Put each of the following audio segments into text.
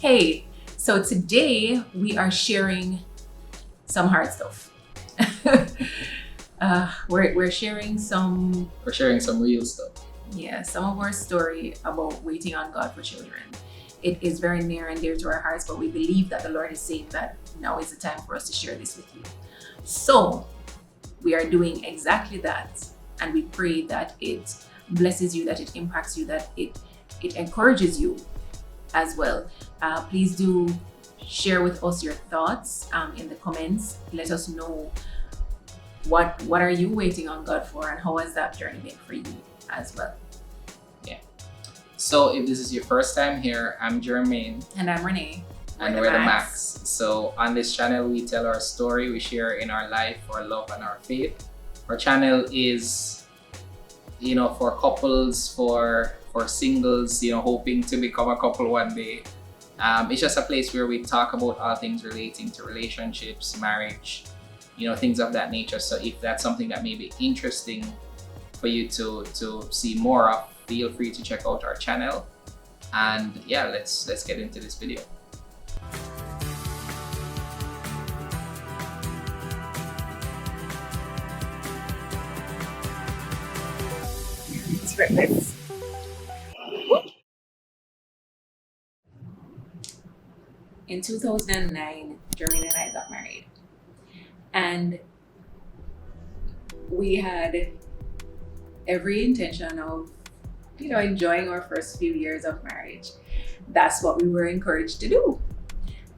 Hey, so today we are sharing some hard stuff. We're sharing some, We're sharing some real stuff. yeah, some of our story about waiting on God for children. It is very near and dear to our hearts, but we believe that the Lord is saying that now is the time for us to share this with you. So we are doing exactly that, and we pray that it blesses you, that it impacts you, that it encourages you as well. Please do share with us your thoughts in the comments. Let us know what are you waiting on God for, and how has that journey been for you as well. So if this is your first time here, I'm Jermaine. And I'm Renate. And we're the Macks. So on this channel, we tell our story, we share in our life, our love, and our faith. Our channel is, for couples, for singles, hoping to become a couple one day. It's just a place where we talk about all things relating to relationships, marriage, things of that nature. So if that's something that may be interesting for you to see more of, feel free to check out our channel. And yeah, let's get into this video. In 2009, Jermaine and I got married. And we had every intention of, enjoying our first few years of marriage. That's what we were encouraged to do.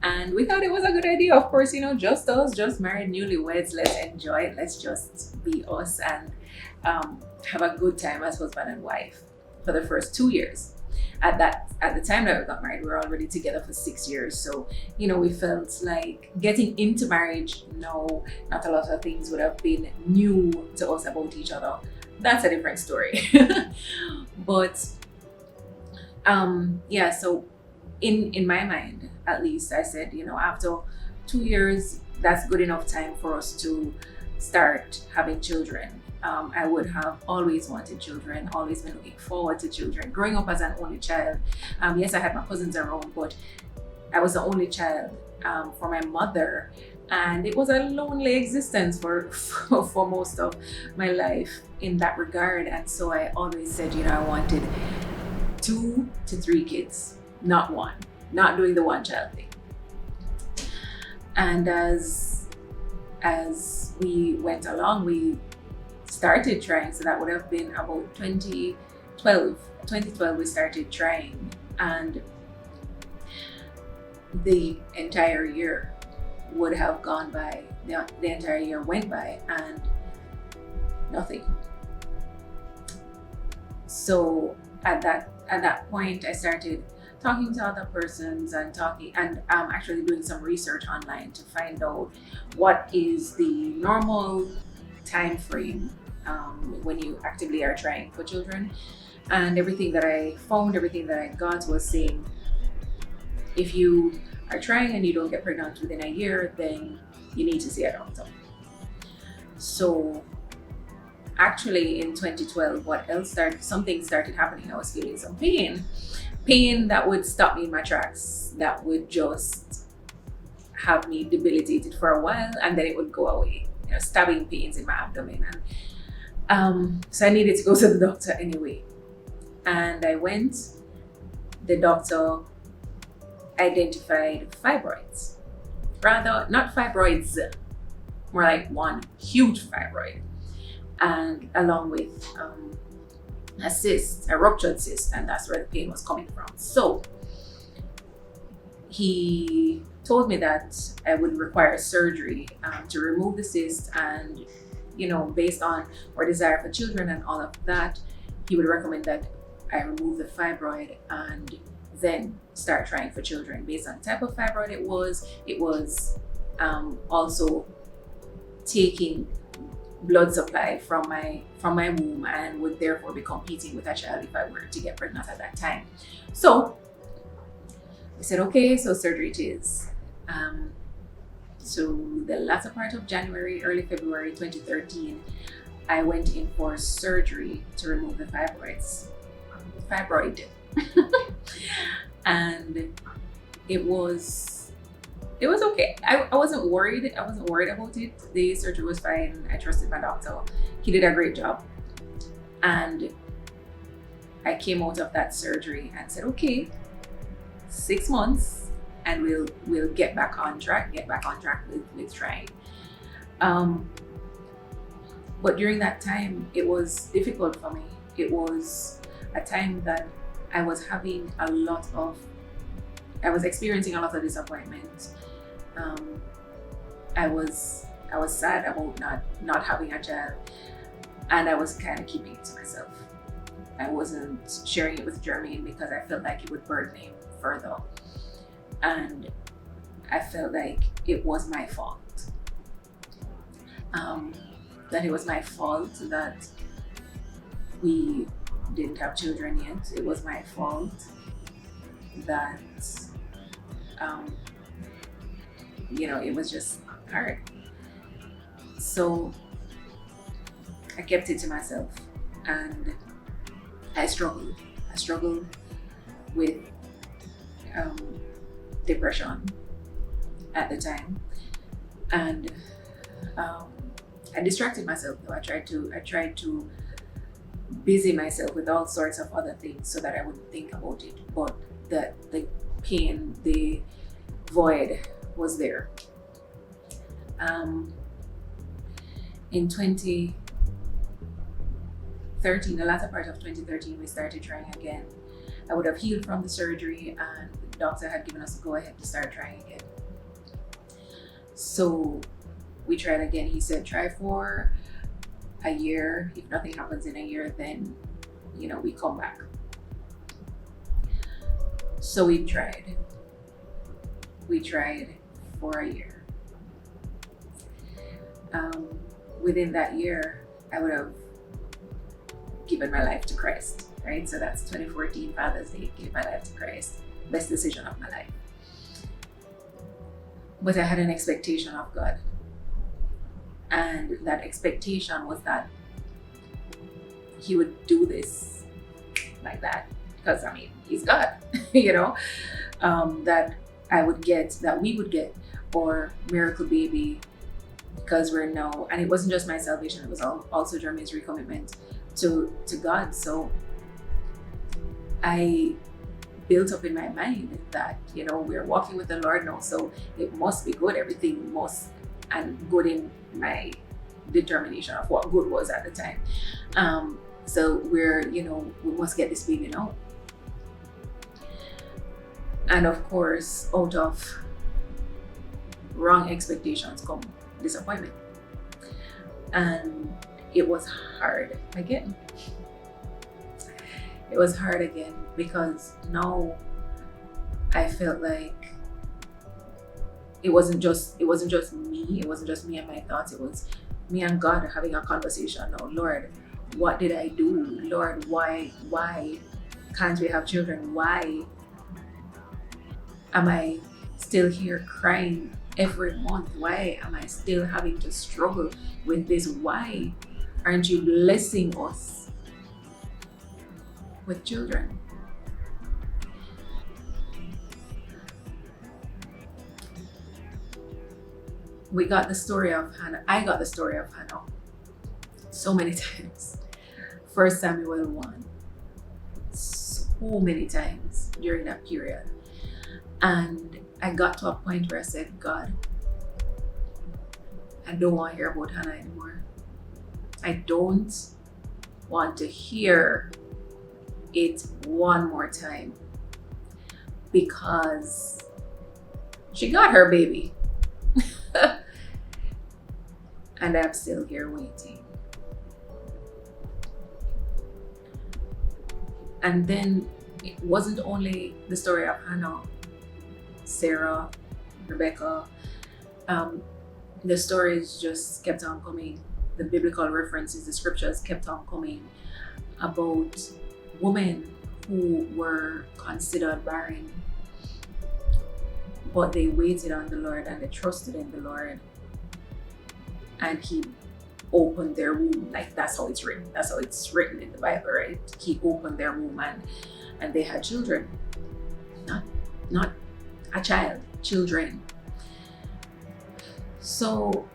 And we thought it was a good idea. Of course, just us, just married newlyweds. Let's enjoy it. Let's just be us and have a good time as husband and wife for the first 2 years. At the time that we got married, we were already together for 6 years. So, we felt like getting into marriage, no, not a lot of things would have been new to us about each other. That's a different story. But so in my mind, at least, I said, after 2 years, that's good enough time for us to start having children. I would have always wanted children, always been looking forward to children. Growing up as an only child, yes, I had my cousins around, but I was the only child for my mother. And it was a lonely existence for most of my life in that regard. And so I always said, I wanted 2 to 3 kids, not one, not doing the one child thing. And as we went along, we started trying. So that would have been about 2012. 2012 we started trying, and the entire year would have gone by. The entire year went by and nothing. So at that point, I started talking to other persons and actually doing some research online to find out what is the normal time frame when you actively are trying for children. And everything that I found, everything that I got was saying, if you are trying and you don't get pregnant within a year, then you need to see a doctor. So actually in 2012, something started happening. I was feeling some pain that would stop me in my tracks, that would just have me debilitated for a while, and then it would go away. Stabbing pains in my abdomen. And so I needed to go to the doctor anyway. And I went. The doctor identified fibroids. Rather, not fibroids, more like one huge fibroid. And along with a ruptured cyst, and that's where the pain was coming from. So he told me that I would require surgery to remove the cyst, and based on our desire for children and all of that, he would recommend that I remove the fibroid and then start trying for children based on the type of fibroid it was. It was also taking blood supply from my womb and would therefore be competing with a child if I were to get pregnant at that time. So we said, okay, so surgery it is. So the latter part of January, early February 2013, I went in for surgery to remove the fibroid. And it was okay. I wasn't worried. I wasn't worried about it. The surgery was fine. I trusted my doctor. He did a great job. And I came out of that surgery and said, okay, 6 months and we'll get back on track with trying. But during that time, it was difficult for me. It was a time that I was experiencing a lot of disappointment. I was sad about not having a child, and I was kind of keeping it to myself. I wasn't sharing it with Jermaine because I felt like it would burden him further, and I felt like it was my fault. That it was my fault that we didn't have children yet. It was my fault that it was just hard. So I kept it to myself, and I struggled. I struggled with depression at the time, and I distracted myself. Though I tried to busy myself with all sorts of other things so that I wouldn't think about it. But the pain, the void was there. In 2013, the latter part of 2013, we started trying again. I would have healed from the surgery, and the doctor had given us a go ahead to start trying again. So we tried again. He said, try for a year. If nothing happens in a year, then we come back. So we tried for a year. Within that year, I would have given my life to Christ, right? So that's 2014 Father's Day, gave my life to Christ. Best decision of my life. But I had an expectation of God. And that expectation was that he would do this like that. Because he's God, that we would get our miracle baby, because we're now, and it wasn't just my salvation, it was also Jermaine's recommitment to God. So I built up in my mind that, we're walking with the Lord now, so it must be good. Everything must, and good in my determination of what good was at the time. So we must get this baby now. And of course, out of wrong expectations come disappointment. And it was hard again. It was hard again because now I felt like it wasn't just me. It wasn't just me and my thoughts. It was me and God having a conversation now. Lord, what did I do? Lord, why can't we have children? Why am I still here crying every month? Why am I still having to struggle with this? Why aren't you blessing us with children? We got the story of Hannah. I got the story of Hannah so many times. 1 Samuel 1. So many times during that period. And I got to a point where I said, God, I don't want to hear about Hannah anymore. I don't want to hear it one more time, because she got her baby. And I'm still here waiting. And then it wasn't only the story of Hannah, Sarah, Rebecca. The stories just kept on coming. The biblical references, the scriptures kept on coming about women who were considered barren, but they waited on the Lord and they trusted in the Lord, and He opened their womb. Like, that's how it's written. That's how it's written in the Bible, right? He opened their womb and they had children. Not children. So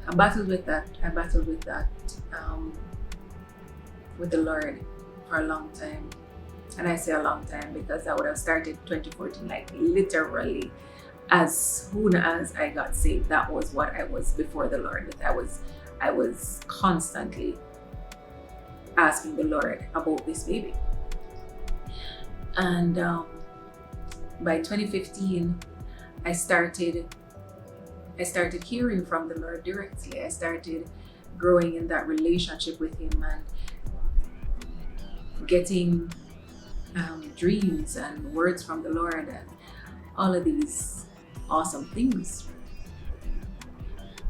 I battled with that. With the Lord for a long time. And I say a long time because I would have started 2014, like literally as soon as I got saved. That was what I was before the Lord. I was constantly asking the Lord about this baby. And by 2015, I started hearing from the Lord directly. I started growing in that relationship with Him and getting dreams and words from the Lord and all of these awesome things.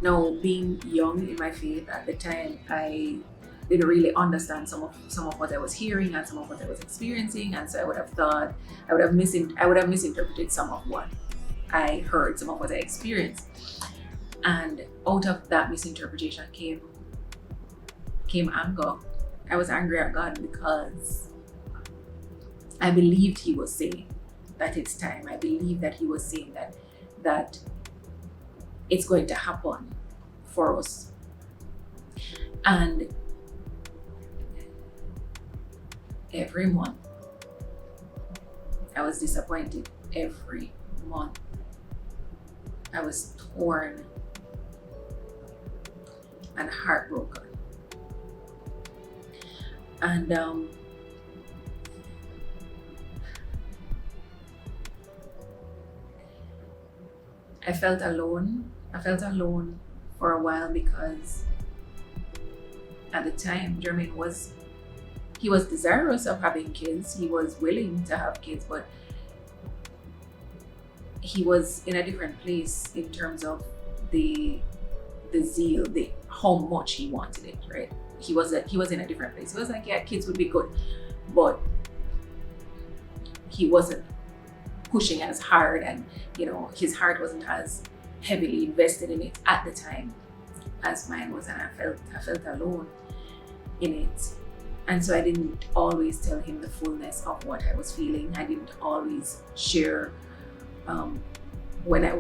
Now, being young in my faith at the time, I didn't really understand some of what I was hearing and some of what I was experiencing, and so I would have thought I would have misinterpreted some of what I heard, some of what I experienced, and out of that misinterpretation came anger. I was angry at God because I believed He was saying that it's time. I believed that He was saying that it's going to happen for us. And every month, I was disappointed. Every month, I was torn and heartbroken. And I felt alone. I felt alone for a while because at the time, Jermaine was desirous of having kids. He was willing to have kids, but he was in a different place in terms of the zeal, how much he wanted it, right? He was in a different place. He was like, yeah, kids would be good, but he wasn't pushing as hard, and his heart wasn't as heavily invested in it at the time as mine was, and I felt alone in it. And so I didn't always tell him the fullness of what I was feeling. I didn't always share when I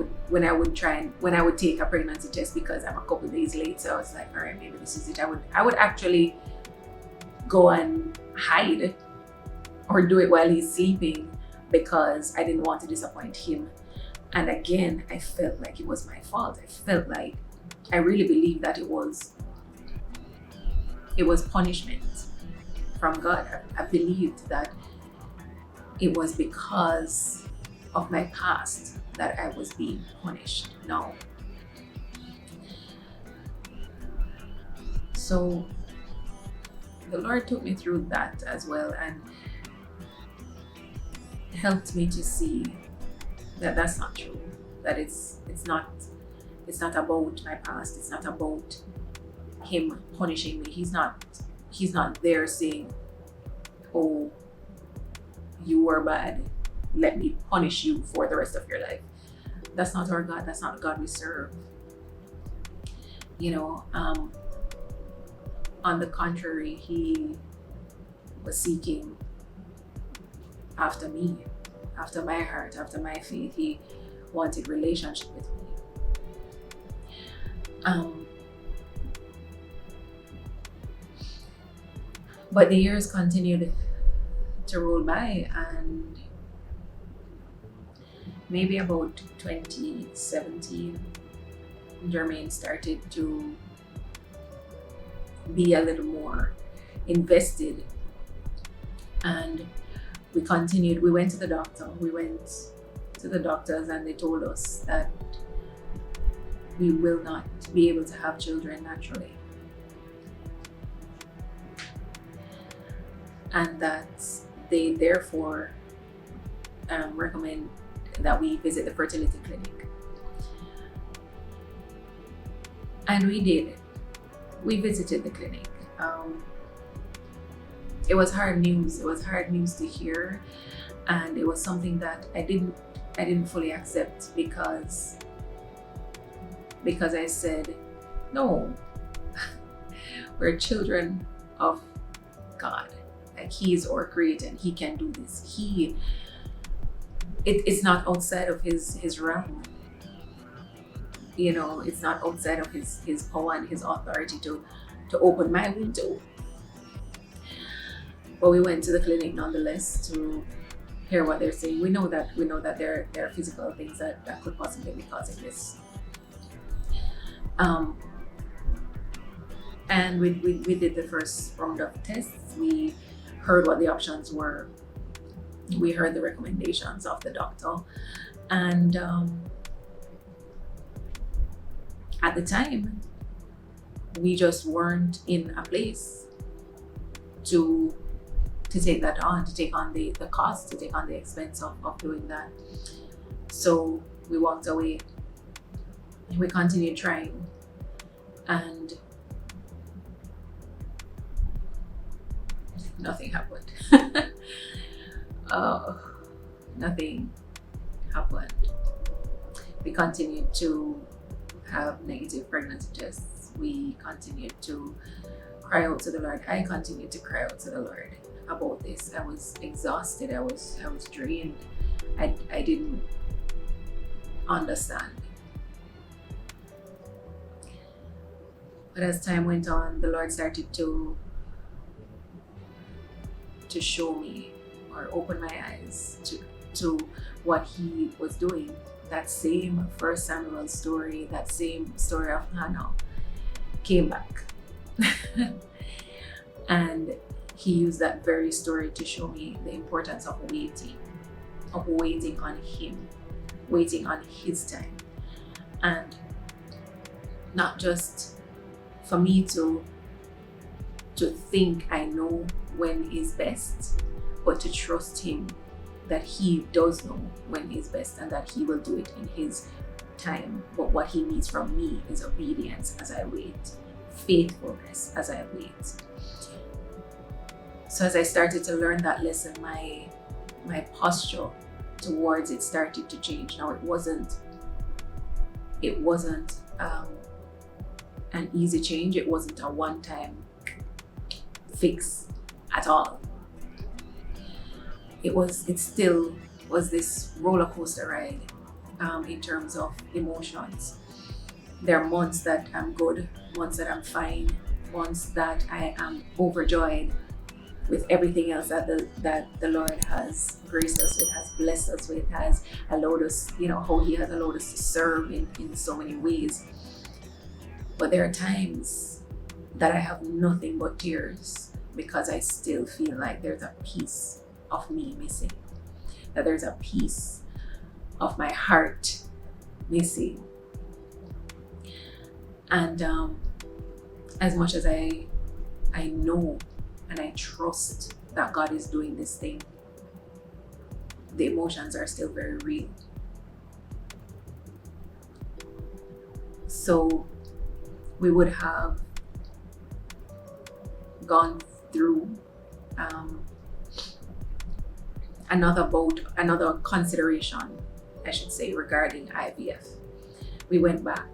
would take a pregnancy test, because I'm a couple days late. So I was like, all right, maybe this is it. I would actually go and hide or do it while he's sleeping because I didn't want to disappoint him. And again, I felt like it was my fault. I felt like I really believed that it was punishment from God. I believed that it was because of my past that I was being punished. No. So the Lord took me through that as well and helped me to see that that's not true. That it's not about my past. It's not about him punishing me. He's not there saying, oh, you were bad, let me punish you for the rest of your life. That's not our God. That's not the God we serve. On the contrary, he was seeking after me, after my heart, after my faith. He wanted relationship with me. But the years continued to roll by, and maybe about 2017, Jermaine started to be a little more invested, and we continued. We went to the doctor. We went to the doctors, and they told us that we will not be able to have children naturally, and that they therefore recommend that we visit the fertility clinic. And we did. We visited the clinic. It was hard news. It was hard news to hear, and it was something that I didn't fully accept because I said, no, we're children of God. Like, He is our creator and He can do this. it's not outside of his realm. It's not outside of his power and his authority to open my window. But we went to the clinic nonetheless to hear what they're saying. We know that there are physical things that could possibly be causing this. And we did the first round of tests. We heard what the options were. We heard the recommendations of the doctor. And at the time, we just weren't in a place to take that on, to take on the cost, to take on the expense of doing that. So we walked away. We continued trying, and nothing happened. Nothing happened. We continued to have negative pregnancy tests. We continued to cry out to the Lord. I continued to cry out to the Lord about this. I was exhausted. I was drained. I didn't understand. But as time went on, the Lord started to show me or open my eyes to what He was doing. That same 1 Samuel story, that same story of Hannah came back. And He used that very story to show me the importance of waiting on Him, waiting on His time. And not just for me to think I know when is best, but to trust Him that He does know when is best and that He will do it in His time. But what He needs from me is obedience as I wait, faithfulness as I wait. So as I started to learn that lesson, my posture towards it started to change. Now it wasn't an easy change. It wasn't a one-time fix at all. It still was this roller coaster ride in terms of emotions. There are months that I'm good, months that I'm fine, months that I am overjoyed with everything else that the Lord has graced us with, has blessed us with, has allowed us, how He has allowed us to serve in so many ways. But there are times that I have nothing but tears because I still feel like there's a piece of me missing, that there's a piece of my heart missing. And as much as I know and I trust that God is doing this thing, the emotions are still very real. So we would have gone through another consideration, I should say, regarding IVF. We went back,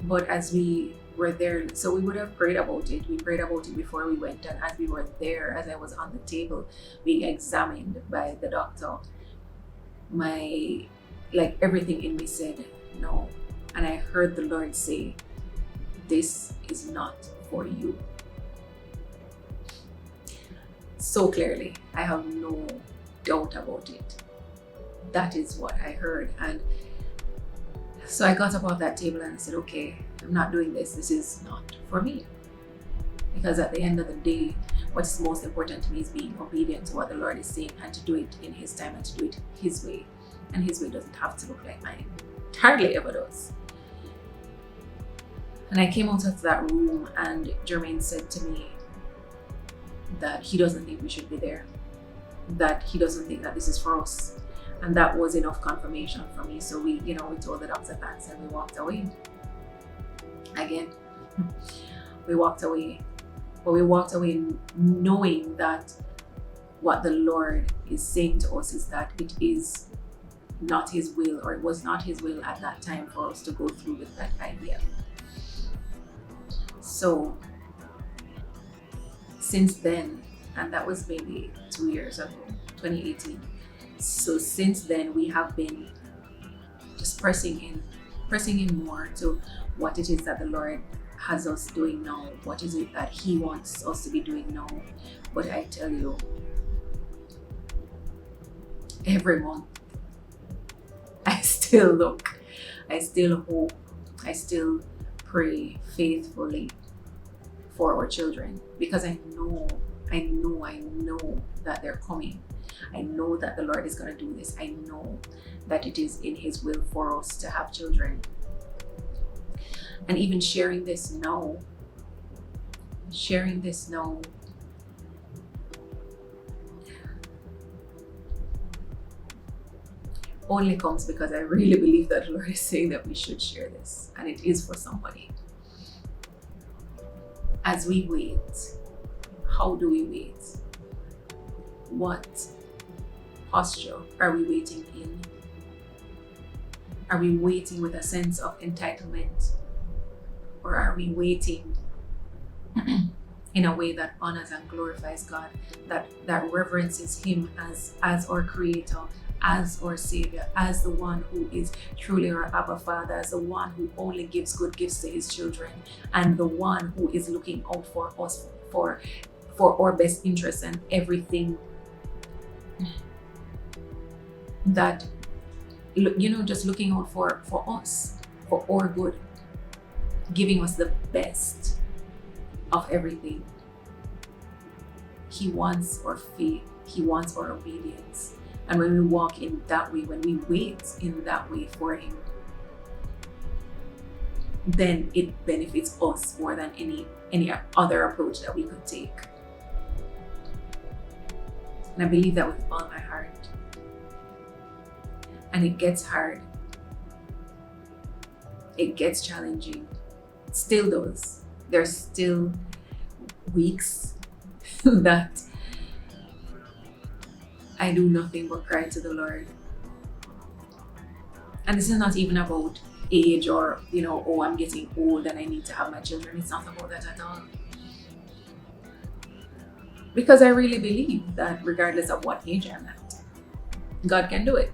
but as we were there, so we would have prayed about it. We prayed about it before we went, and as we were there, as I was on the table being examined by the doctor, everything in me said no. And I heard the Lord say, "This is not for you." So clearly, I have no doubt about it. That is what I heard. And so I got up off that table and I said, okay, I'm not doing this. This is not for me. Because at the end of the day, what is most important to me is being obedient to what the Lord is saying and to do it in His time and to do it His way. And His way doesn't have to look like mine. It hardly ever does. And I came out of that room and Jermaine said to me that he doesn't think we should be there, that he doesn't think that this is for us. And that was enough confirmation for me. So we told the doctor thanks and we walked away. Again, we walked away. But we walked away knowing that what the Lord is saying to us is that it is not His will, or it was not His will at that time for us to go through with that idea. So since then, and that was maybe 2 years ago, 2018. So since then, we have been just pressing in more to what it is that the Lord has us doing now, what is it that He wants us to be doing now. But I tell you, every month, I still look, I still hope, I still pray faithfully for our children, because I know that they're coming. I know that the Lord is going to do this. I know that it is in His will for us to have children. And even sharing this now only comes because I really believe that the Lord is saying that we should share this, and it is for somebody. As we wait, how do we wait? What posture are we waiting in? Are we waiting with a sense of entitlement? Or are we waiting in a way that honors and glorifies God, that reverences Him as our Creator, as our Savior, as the one who is truly our Abba Father, as the one who only gives good gifts to His children, and the one who is looking out for us, for our best interests and everything that, just looking out for us, for our good, giving us the best of everything. He wants our faith, He wants our obedience. And when we walk in that way, when we wait in that way for Him, then it benefits us more than any other approach that we could take. And I believe that with all my heart. And it gets hard. It gets challenging. It still does. There's still weeks that I do nothing but cry to the Lord. And this is not even about age or, I'm getting old and I need to have my children. It's not about that at all. Because I really believe that regardless of what age I'm at, God can do it.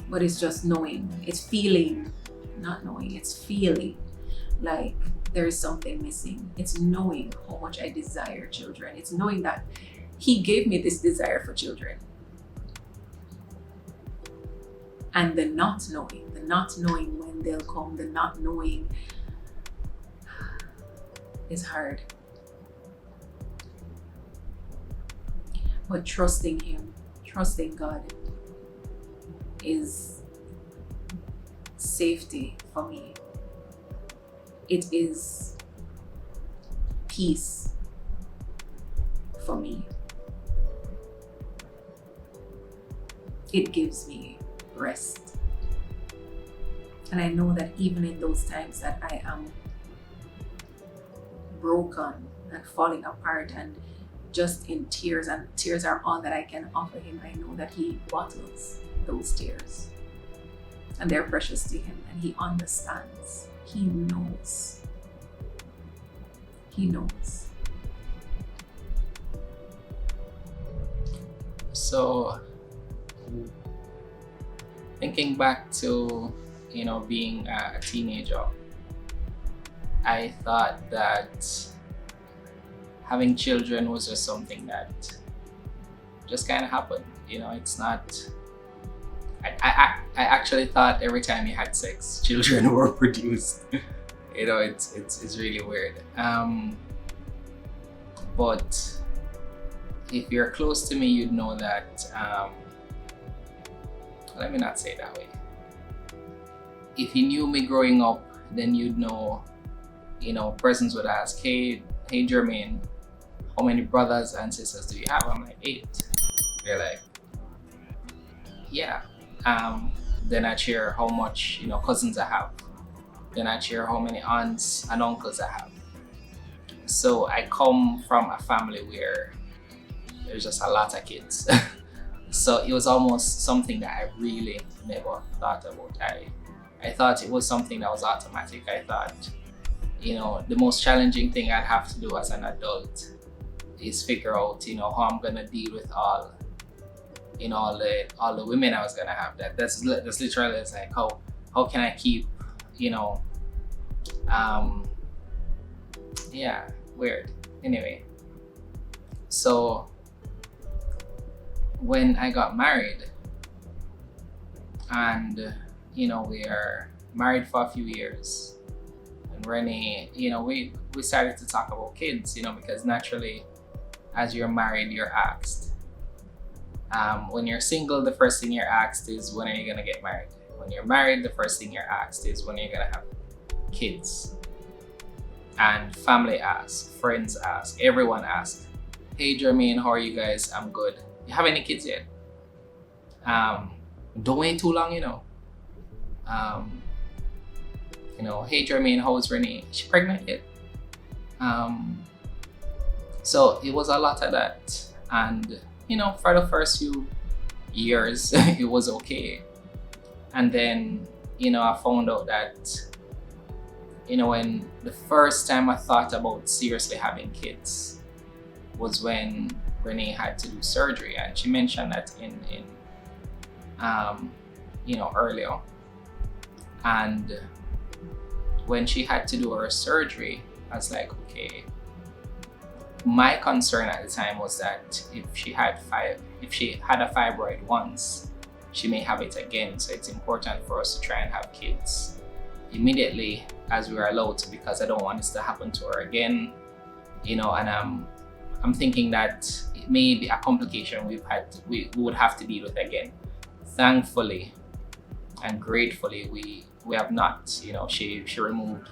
But it's just knowing, it's feeling, not knowing, it's feeling like there is something missing. It's knowing how much I desire children. It's knowing that He gave me this desire for children. And the not knowing when they'll come, the not knowing is hard. But trusting Him, trusting God is safety for me. It is peace for me. It gives me rest. And I know that even in those times that I am broken and falling apart and just in tears, and tears are all that I can offer Him, I know that He bottles those tears. And they're precious to Him, and He understands. He knows. He knows. So, thinking back to, being a teenager, I thought that having children was just something that just kind of happened. It's not. I actually thought every time you had sex, children were produced. It's really weird. But if you're close to me, you'd know that. Let me not say it that way. If you knew me growing up, then you'd know. Persons would ask, "Hey, Jermaine, how many brothers and sisters do you have?" I'm like, 8. They're like, "Yeah." Then I share how much cousins I have. Then I share how many aunts and uncles I have. So I come from a family where there's just a lot of kids. So it was almost something that I really never thought about. I thought it was something that was automatic. I thought, the most challenging thing I'd have to do as an adult is figure out, how I'm gonna deal with all all the women I was gonna have. That's literally, it's like, how can I keep, um yeah, weird. Anyway, so when I got married, and we are married for a few years, and Renee, we started to talk about kids, because naturally, as you're married, you're asked. When you're single, the first thing you're asked is, when are you gonna get married? When you're married, the first thing you're asked is, when are you gonna have kids? And family asks, friends ask, everyone asks, hey Jermaine, how are you guys? I'm good. You have any kids yet? Don't wait too long, hey Jermaine, how is Renate? Is she pregnant yet? So it was a lot of that. And, for the first few years, it was okay. And then, I found out that, when the first time I thought about seriously having kids was when Renee had to do surgery. And she mentioned that in earlier. And when she had to do her surgery, I was like, okay. My concern at the time was that if she had a fibroid once, she may have it again. So it's important for us to try and have kids immediately as we are allowed to, because I don't want this to happen to her again. And I'm thinking that it may be a complication we would have to deal with again. Thankfully and gratefully, we have not. She removed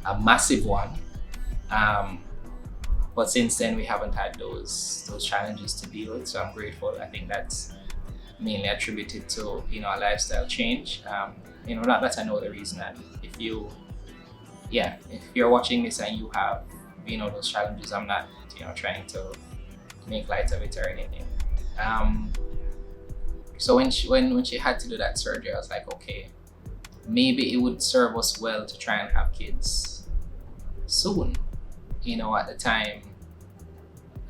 a massive one. But since then, we haven't had those challenges to deal with. So I'm grateful. I think that's mainly attributed to a lifestyle change. Not that I know the reason. And if you're watching this and you have those challenges, I'm not trying to make light of it or anything. So when she had to do that surgery, I was like, okay, maybe it would serve us well to try and have kids soon. At the time,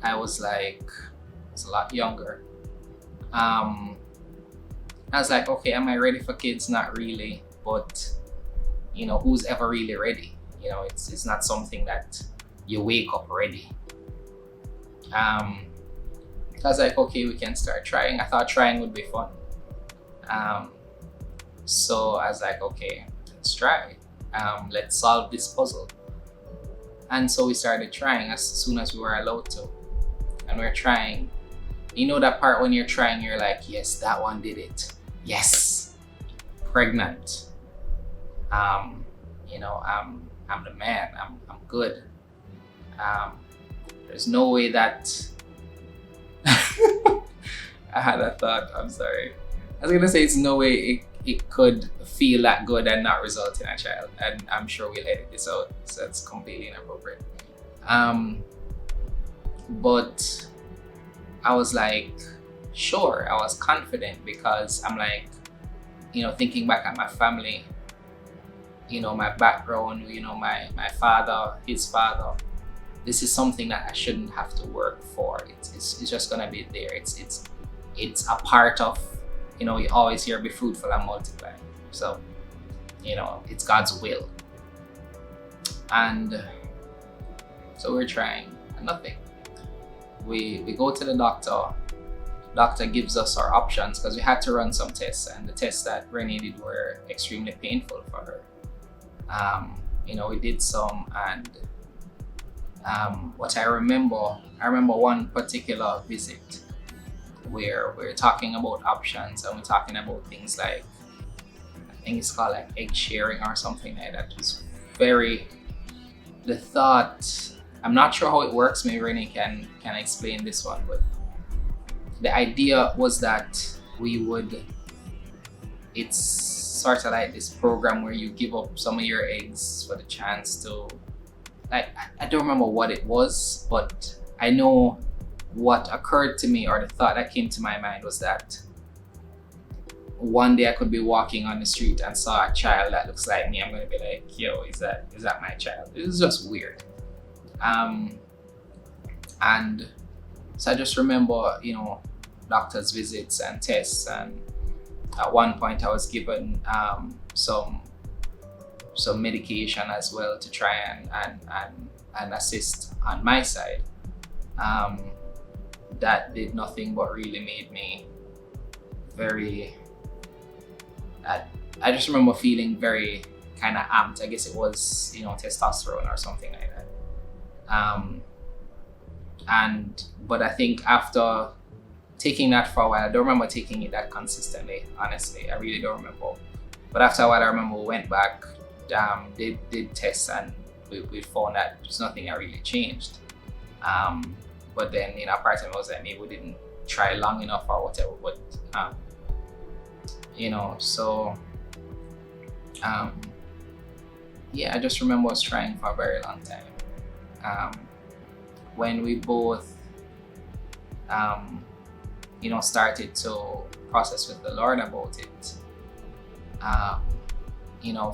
I was a lot younger. I was like, okay, am I ready for kids? Not really, but who's ever really ready? It's not something that you wake up ready. I was like, okay, we can start trying. I thought trying would be fun. So I was like, okay, let's try. Let's solve this puzzle. And so we started trying as soon as we were allowed to. And we're trying. That part when you're trying, you're like, yes, that one did it. Yes, pregnant. I'm the man. I'm good. There's no way that I had a thought. I'm sorry. I was gonna say it's no way it could feel that good and not result in a child, and I'm sure we'll edit this out, so it's completely inappropriate. But I was like, sure, I was confident because I'm like, thinking back at my family, my background, my father, his father. This is something that I shouldn't have to work for. It's just gonna be there. It's a part of, you always hear be fruitful and multiply. So, it's God's will. And so we're trying and nothing. We go to the doctor. Doctor gives us our options because we had to run some tests, and the tests that Renee did were extremely painful for her. We did some, and what I remember one particular visit where we're talking about options, and we're talking about things like, I think it's called like egg sharing or something like that. It's the thought, I'm not sure how it works, maybe Renee can explain this one, but the idea was that it's sort of like this program where you give up some of your eggs for the chance to, I don't remember what it was, but I know what occurred to me, or the thought that came to my mind, was that one day I could be walking on the street and saw a child that looks like me. I'm gonna be like, yo, is that my child? It was just weird. And so I just remember, doctor's visits and tests, and at one point I was given some medication as well to try and assist on my side. That did nothing but really made me very, I just remember feeling very kind of amped. I guess it was, testosterone or something like that. But I think after taking that for a while, I don't remember taking it that consistently, honestly. I really don't remember. But after a while, I remember we went back, did tests, and we found that there's nothing that really changed. But then, part of me was like, maybe we didn't try long enough or whatever. But, I just remember us trying for a very long time. When we both, started to process with the Lord about it,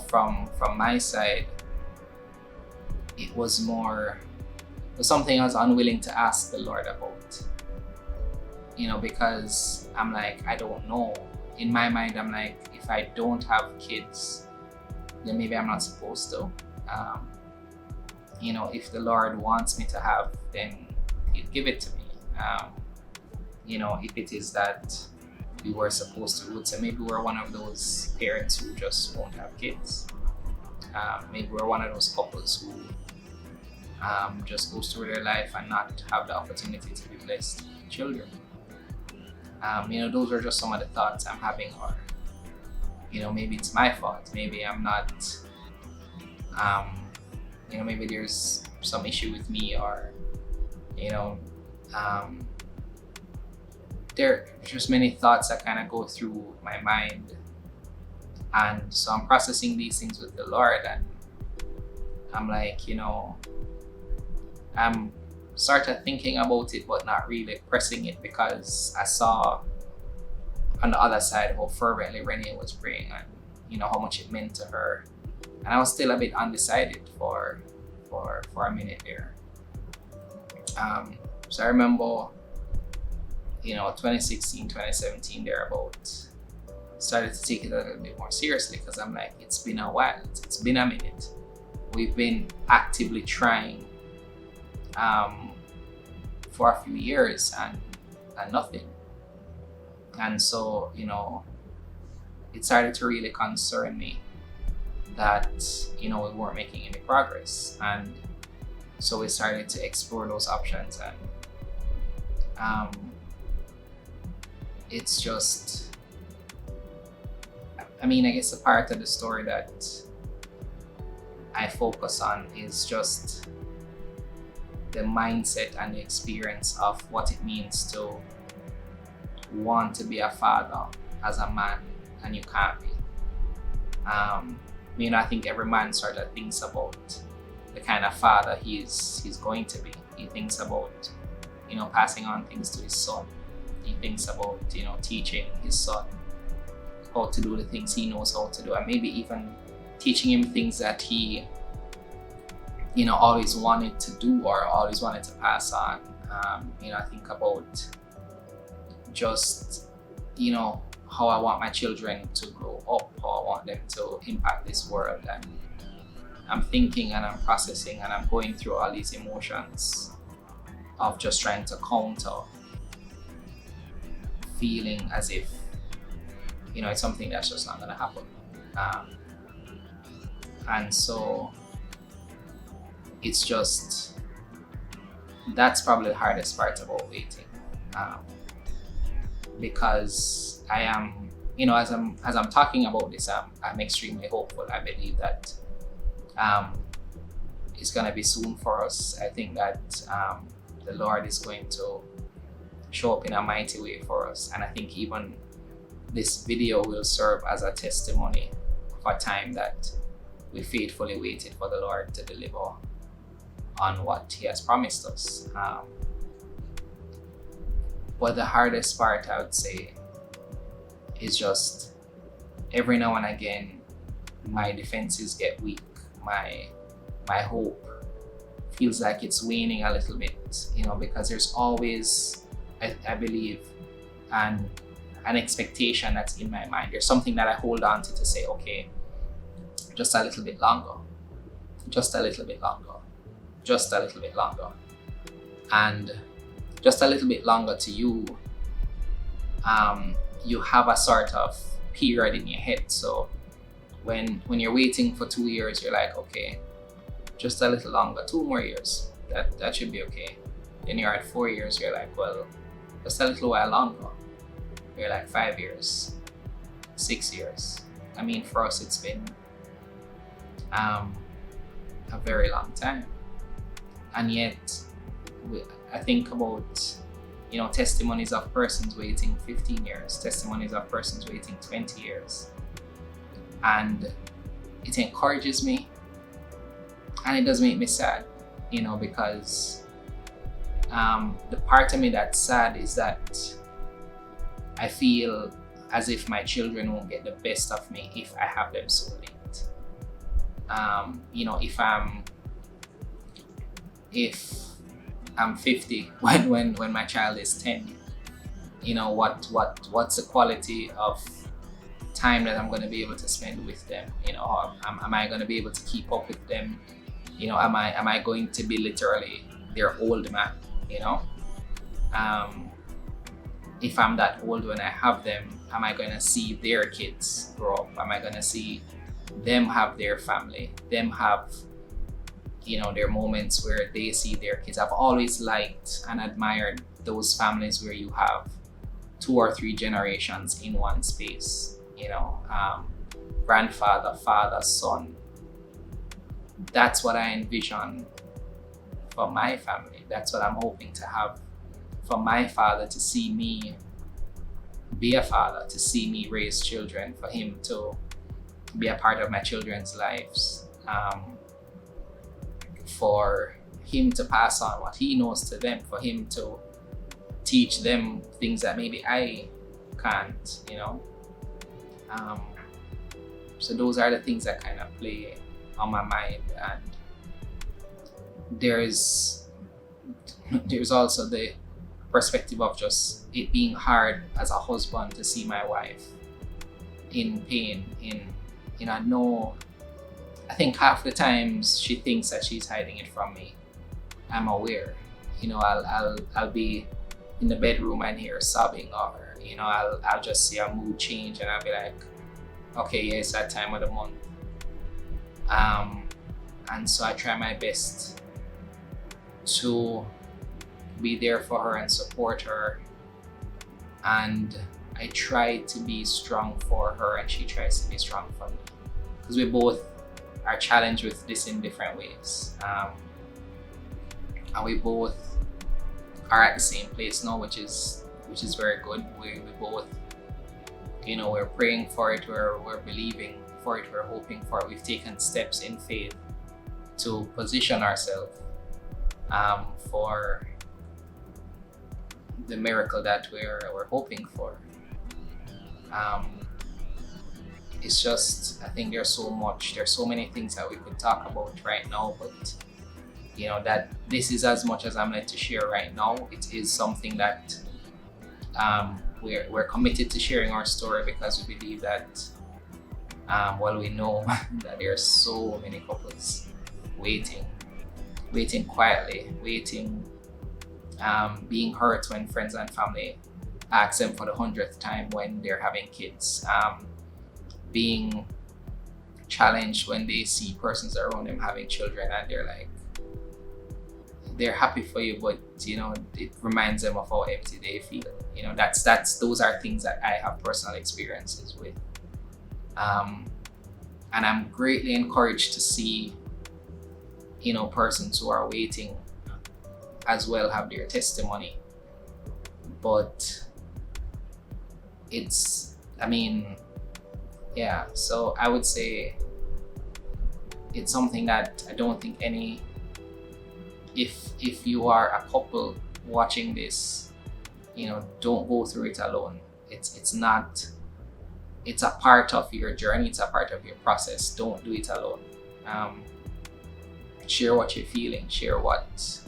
from my side, it was something I was unwilling to ask the Lord about, because I'm like, I don't know. In my mind, I'm like, if I don't have kids, then maybe I'm not supposed to. If the Lord wants me to have, then He'll give it to me. If it is that we were supposed to, so maybe we're one of those parents who just won't have kids. Maybe we're one of those couples who just goes through their life and not have the opportunity to be blessed with children. Those are just some of the thoughts I'm having, or maybe it's my fault. Maybe I'm not. Maybe there's some issue with me, or there are just many thoughts that kind of go through my mind, and so I'm processing these things with the Lord, and I'm like, I'm sort of thinking about it, but not really pressing it, because I saw on the other side how fervently Renate was praying, and how much it meant to her, and I was still a bit undecided for a minute there. So I remember, 2016, 2017, thereabout, started to take it a little bit more seriously, because I'm like, it's been a while, it's been a minute. We've been actively trying for a few years and nothing. And so, it started to really concern me that, we weren't making any progress. And so we started to explore those options, and it's just, I guess a part of the story that I focus on is just the mindset and the experience of what it means to want to be a father as a man, and you can't be. I think every man sort of thinks about the kind of father he's going to be. He thinks about, passing on things to his son. He thinks about, teaching his son how to do the things he knows how to do, and maybe even teaching him things that he, always wanted to do or always wanted to pass on. I think about just, how I want my children to grow up, how I want them to impact this world. And I'm thinking and I'm processing and I'm going through all these emotions of just trying to counter feeling as if, it's something that's just not gonna happen. And so it's just, that's probably the hardest part about waiting. Because I am, as I'm talking about this, I'm extremely hopeful. I believe that it's gonna be soon for us. I think that the Lord is going to show up in a mighty way for us, and I think even this video will serve as a testimony of a time that we faithfully waited for the Lord to deliver on what He has promised us. But the hardest part, I would say, is just every now and again, my defenses get weak. My hope feels like it's waning a little bit, because there's always, I believe, and an expectation that's in my mind. There's something that I hold on to say, okay, just a little bit longer, just a little bit longer, just a little bit longer. And just a little bit longer to you, you have a sort of period in your head. So when you're waiting for 2 years, you're like, okay, just a little longer, 2 more years, that should be okay. Then you're at 4 years, you're like, well, just a little while longer. You're like 5 years, 6 years. I mean, for us, it's been a very long time. And yet, I think about, testimonies of persons waiting 15 years, testimonies of persons waiting 20 years. And it encourages me, and it does make me sad, because the part of me that's sad is that I feel as if my children won't get the best of me if I have them so late. If I'm 50 when my child is 10, what's the quality of time that I'm going to be able to spend with them? Am I going to be able to keep up with them? Am I going to be literally their old man? If I'm that old when I have them, am I going to see their kids grow up? Am I going to see them have their family, them have their moments where they see their kids? I've always liked and admired those families where you have 2 or 3 generations in one space, grandfather, father, son. That's what I envision for my family. That's what I'm hoping to have for my father, to see me be a father, to see me raise children, for him to be a part of my children's lives, for him to pass on what he knows to them, for him to teach them things that maybe I can't, so those are the things that kind of play on my mind. And there's also the perspective of just it being hard as a husband to see my wife in pain. I think half the times she thinks that she's hiding it from me. I'm aware. I'll be in the bedroom and hear sobbing, or I'll just see a mood change, and I'll be like, okay, yeah, it's that time of the month. And so I try my best to be there for her and support her, and I try to be strong for her and she tries to be strong for me, because we both are challenged with this in different ways, and we both are at the same place now, which is very good. We both, we're praying for it, we're believing for it, we're hoping for it. We've taken steps in faith to position ourselves for the miracle that we're hoping for. It's just, I think there's so many things that we could talk about right now, but that this is as much as I'm led to share right now. It is something that we're committed to sharing our story, because we believe that we know that there's so many couples waiting quietly, being hurt when friends and family ask them for the 100th time when they're having kids, being challenged when they see persons around them having children, and they're happy for you, but it reminds them of how empty they feel. Those are things that I have personal experiences with, and I'm greatly encouraged to see persons who are waiting as well have their testimony. But so I would say it's something that I don't think if you are a couple watching this, don't go through it alone. It's a part of your journey, it's a part of your process. Don't do it alone. Share what you're feeling, share what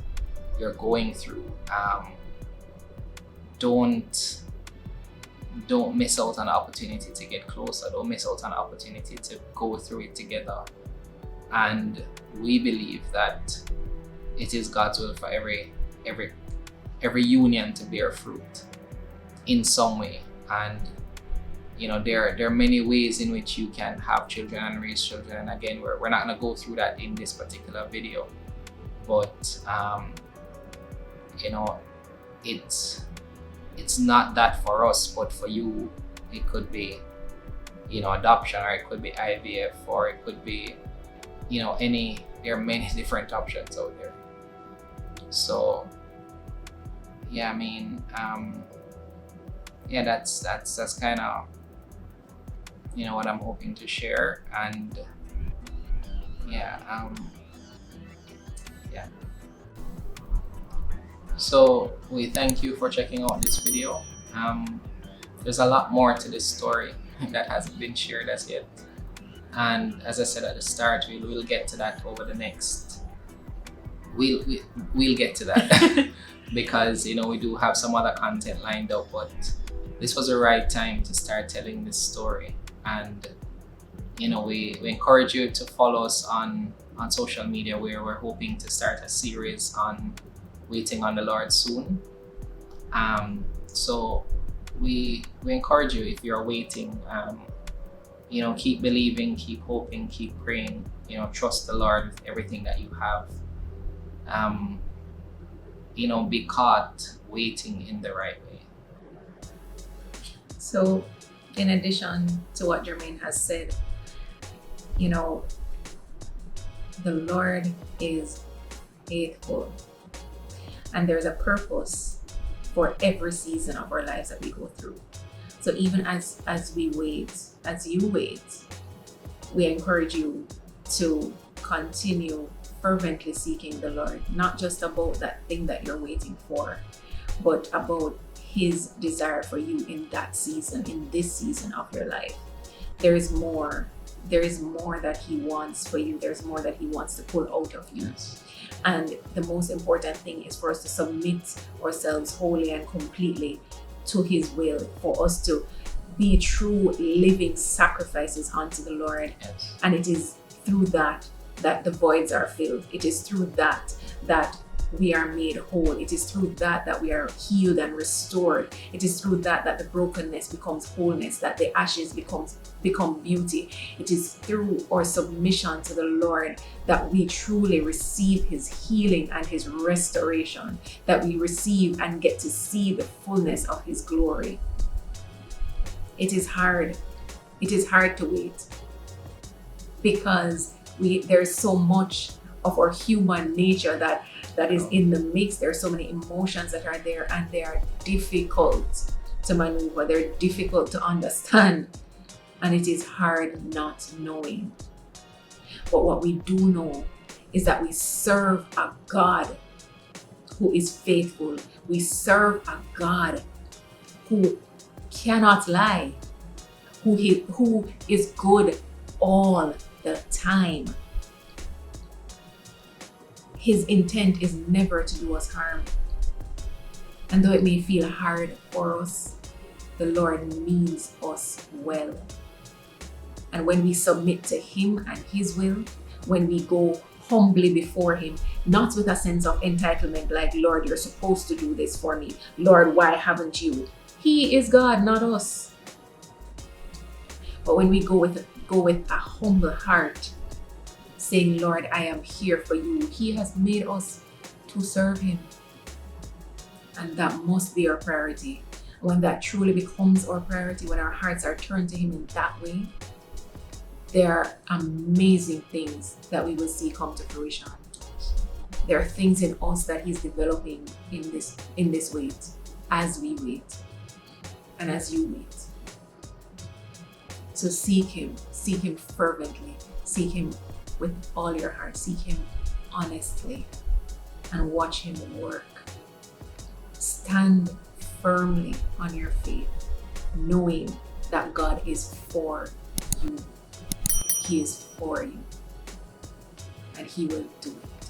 you're going through. Don't don't miss out on the opportunity to get closer. Don't miss out on the opportunity to go through it together. And we believe that it is God's will for every union to bear fruit in some way. And there are many ways in which you can have children and raise children. And again, we're not going to go through that in this particular video, but it's not that for us, but for you, it could be adoption, or it could be IVF, or it could be there are many different options out there. So yeah, I mean, that's kind of what I'm hoping to share. And yeah. So we thank you for checking out this video. There's a lot more to this story that hasn't been shared as yet, and as I said at the start, we'll get to that over the next. We'll get to that because we do have some other content lined up, but this was the right time to start telling this story. And we encourage you to follow us on social media, where we're hoping to start a series on waiting on the Lord soon. So we encourage you, if you're waiting, keep believing, keep hoping, keep praying, trust the Lord with everything that you have. Be caught waiting in the right way. So in addition to what Jermaine has said, the Lord is faithful, and there's a purpose for every season of our lives that we go through. So even as we wait, as you wait, we encourage you to continue fervently seeking the Lord, not just about that thing that you're waiting for, but about His desire for you in that season, in this season of your life. There is more that He wants for you. There's more that He wants to pull out of you. Yes. And the most important thing is for us to submit ourselves wholly and completely to His will, for us to be true living sacrifices unto the Lord. Yes. And it is through that the voids are filled. It is through that we are made whole. It is through that we are healed and restored. It is through that the brokenness becomes wholeness, that the ashes become beauty. It is through our submission to the Lord that we truly receive His healing and His restoration, that we receive and get to see the fullness of His glory. It is hard. It is hard to wait, because there's so much of our human nature that is in the mix. There are so many emotions that are there, and they are difficult to maneuver. They're difficult to understand, and it is hard not knowing. But what we do know is that we serve a God who is faithful. We serve a God who cannot lie, who is good all the time. His intent is never to do us harm. And though it may feel hard for us, the Lord means us well. And when we submit to Him and His will, when we go humbly before Him, not with a sense of entitlement, like, Lord, you're supposed to do this for me. Lord, why haven't you? He is God, not us. But when we go with a humble heart, saying, Lord, I am here for you. He has made us to serve Him. And that must be our priority. When that truly becomes our priority, when our hearts are turned to Him in that way, there are amazing things that we will see come to fruition. There are things in us that He's developing in this wait, as we wait, and as you wait. So seek Him fervently, seek Him with all your heart, seek Him honestly, and watch Him work. Stand firmly on your faith, knowing that God is for you. He is for you, and He will do it.